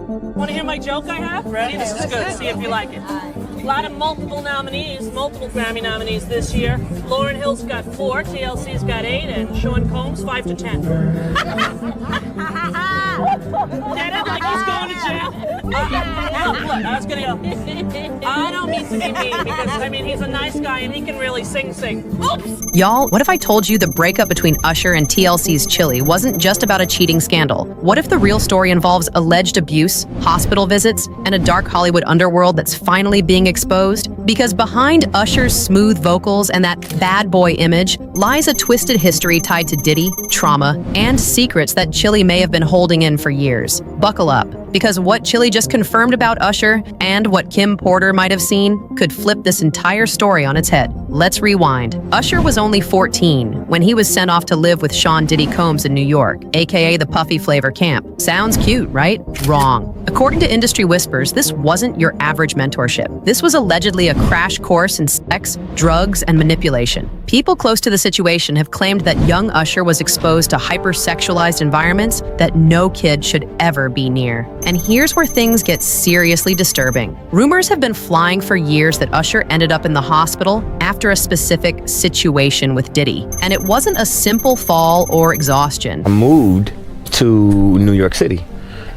Want to hear my joke I have? Ready? This is good. See if you like it. A lot of multiple Grammy nominees this year. Lauryn Hill's got 4, TLC's got 8, and Sean Combs 5 to 10. Get it? Like he's going to jail? Look, I was gonna go. I don't mean to be mean because, I mean, he's a nice guy and he can really sing. Oops! Y'all, what if I told you the breakup between Usher and TLC's Chilli wasn't just about a cheating scandal? What if the real story involves alleged abuse, hospital visits, and a dark Hollywood underworld that's finally being exposed? Because behind Usher's smooth vocals and that bad boy image lies a twisted history tied to Diddy, trauma, and secrets that Chilli may have been holding in for years. Buckle up, because what Chilli just confirmed about Usher and what Kim Porter might have seen could flip this entire story on its head. Let's rewind. Usher was only 14 when he was sent off to live with Sean Diddy Combs in New York, aka the Puffy Flavor Camp. Sounds cute, right? Wrong. According to industry whispers, this wasn't your average mentorship. This was allegedly a crash course in sex, drugs, and manipulation. People close to the situation have claimed that young Usher was exposed to hypersexualized environments that no kid should ever be near. And here's where things get seriously disturbing. Rumors have been flying for years that Usher ended up in the hospital after a specific situation with Diddy. And it wasn't a simple fall or exhaustion. I moved to New York City,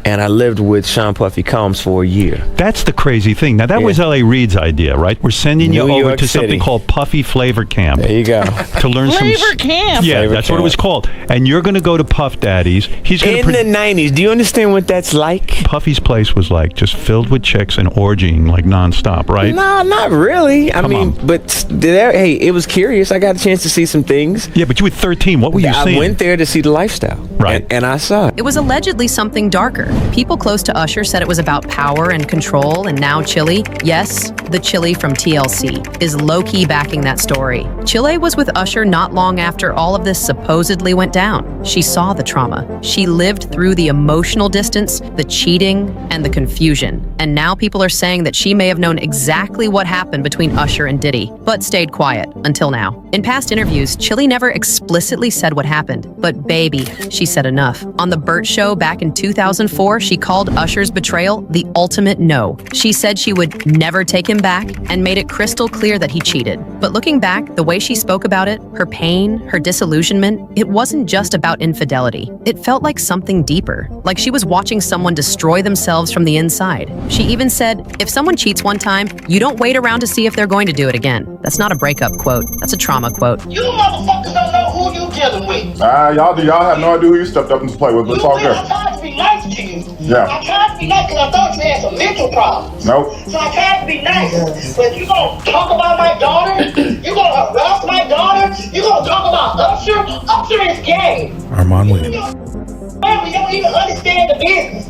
and I lived with Sean Puffy Combs for a year. That's the crazy thing. Now, that was L.A. Reid's idea, right? We're sending you over to something called Puffy Flavor Camp. There you go. To learn Flavor Camp? Yeah, Flavor that's Camp. what it was called. And you're going to go to Puff Daddy's. He's going In the 90s, do you understand what that's like? Puffy's place was like just filled with chicks and orgying like nonstop, right? No, not really. I Come mean, on. but hey, it was curious. I got a chance to see some things. Yeah, but you were 13. What were you I seeing? went there to see the lifestyle. Right. And I saw it. It was allegedly something darker. People close to Usher said it was about power and control, and now Chilli, yes, the Chilli from TLC, is low-key backing that story. Chilli was with Usher not long after all of this supposedly went down. She saw the trauma. She lived through the emotional distance, the cheating, and the confusion. And now people are saying that she may have known exactly what happened between Usher and Diddy, but stayed quiet until now. In past interviews, Chilli never explicitly said what happened, but baby, she said enough. On The Burt Show back in 2004, she called Usher's betrayal the ultimate no. She said she would never take him back and made it crystal clear that he cheated. But looking back, the way she spoke about it, her pain, her disillusionment, it wasn't just about infidelity. It felt like something deeper, like she was watching someone destroy themselves from the inside. She even said, if someone cheats one time, you don't wait around to see if they're going to do it again. That's not a breakup quote, that's a trauma quote. You motherfuckers don't know who you dealing with. Y'all have no idea who you stepped up to play with, but it's all good. I tried to be nice to you. Yeah. I tried to be nice because I thought you had some mental problems. Nope. So I tried to be nice. But you gonna talk about my daughter? You gonna harass my daughter? You gonna talk about Usher? Usher is gay. Armand Williams. You don't even understand the business.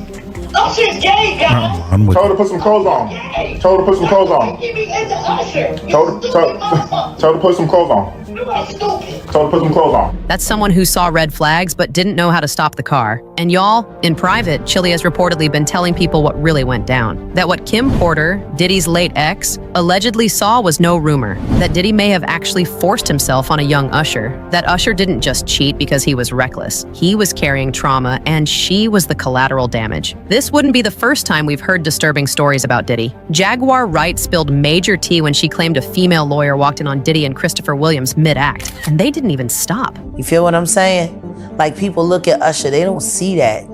Usher is gay, guys. Told her to put some clothes on. Gay. Told her to put some clothes on. You be into Usher. Told her to put some clothes on. You are stupid. Told her to put some clothes on. That's someone who saw red flags but didn't know how to stop the car. And y'all, in private, Chilli has reportedly been telling people what really went down. That what Kim Porter, Diddy's late ex, allegedly saw was no rumor. That Diddy may have actually forced himself on a young Usher. That Usher didn't just cheat because he was reckless. He was carrying trauma, and she was the collateral damage. This wouldn't be the first time we've heard disturbing stories about Diddy. Jaguar Wright spilled major tea when she claimed a female lawyer walked in on Diddy and Christopher Williams mid-act, and they didn't even stop. You feel what I'm saying? Like, people look at Usher, they don't see that.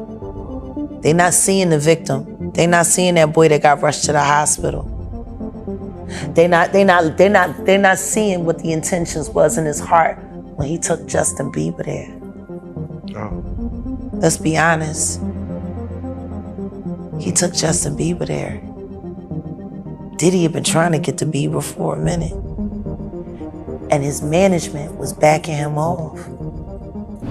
They're not seeing the victim. They're not seeing that boy that got rushed to the hospital. They're not seeing what the intentions was in his heart when he took Justin Bieber there. Let's be honest. He took Justin Bieber there. Diddy had been trying to get to Bieber for a minute. And his management was backing him off.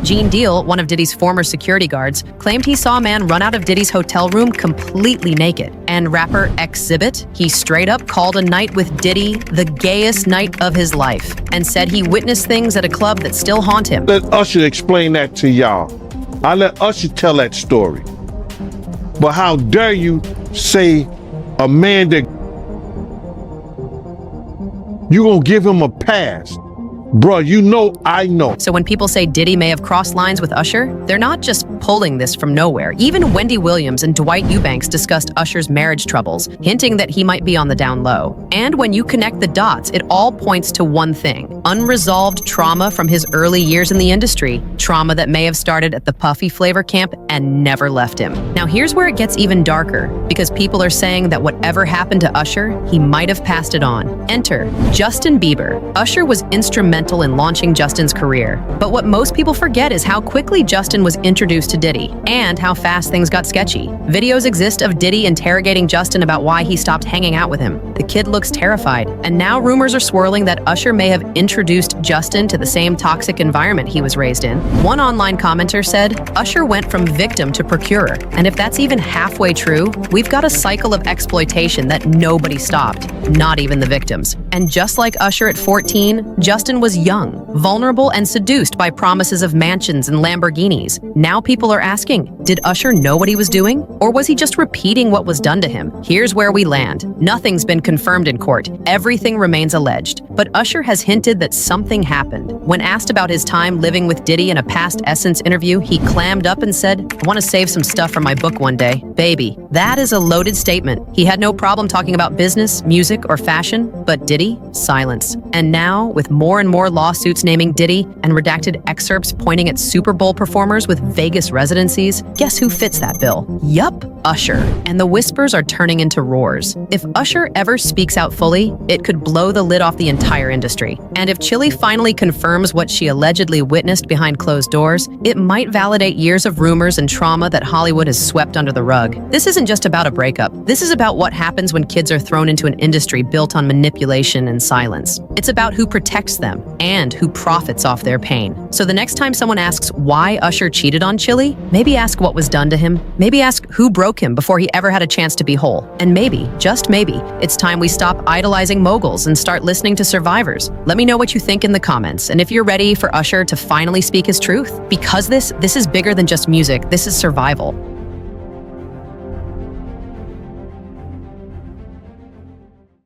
Gene Deal, one of Diddy's former security guards, claimed he saw a man run out of Diddy's hotel room completely naked. And rapper Exhibit, he straight up called a night with Diddy the gayest night of his life, and said he witnessed things at a club that still haunt him. Let Usher explain that to y'all. I let Usher tell that story. But how dare you say a man that you gonna give him a pass Bruh, you know I know. So when people say Diddy may have crossed lines with Usher, they're not just pulling this from nowhere. Even Wendy Williams and Dwight Eubanks discussed Usher's marriage troubles, hinting that he might be on the down low. And when you connect the dots, it all points to one thing: unresolved trauma from his early years in the industry, trauma that may have started at the Puffy Flavor camp and never left him. Now here's where it gets even darker, because people are saying that whatever happened to Usher, he might have passed it on. Enter Justin Bieber. Usher was instrumental in launching Justin's career. But what most people forget is how quickly Justin was introduced to Diddy, and how fast things got sketchy. Videos exist of Diddy interrogating Justin about why he stopped hanging out with him. The kid looks terrified, and now rumors are swirling that Usher may have introduced Justin to the same toxic environment he was raised in. One online commenter said, Usher went from victim to procurer, and if that's even halfway true, we've got a cycle of exploitation that nobody stopped, not even the victims. And just like Usher at 14, Justin was young, vulnerable, and seduced by promises of mansions and Lamborghinis. Now people are asking, did Usher know what he was doing? Or was he just repeating what was done to him? Here's where we land. Nothing's been confirmed in court. Everything remains alleged. But Usher has hinted that something happened. When asked about his time living with Diddy in a past Essence interview, he clammed up and said, I want to save some stuff for my book one day. Baby, that is a loaded statement. He had no problem talking about business, music, or fashion, but Diddy? Silence. And now, with more and more lawsuits naming Diddy and redacted excerpts pointing at Super Bowl performers with Vegas residencies, guess who fits that bill? Yup, Usher. And the whispers are turning into roars. If Usher ever speaks out fully, it could blow the lid off the entire industry. And if Chilli finally confirms what she allegedly witnessed behind closed doors, it might validate years of rumors and trauma that Hollywood has swept under the rug. This isn't just about a breakup. This is about what happens when kids are thrown into an industry built on manipulation and silence. It's about who protects them and who profits off their pain. So the next time someone asks why Usher cheated on Chilli, maybe ask what was done to him. Maybe ask who broke him before he ever had a chance to be whole. And maybe, just maybe, it's time we stop idolizing moguls and start listening to survivors. Let me know what you think in the comments, and if you're ready for Usher to finally speak his truth. Because this is bigger than just music. This is survival.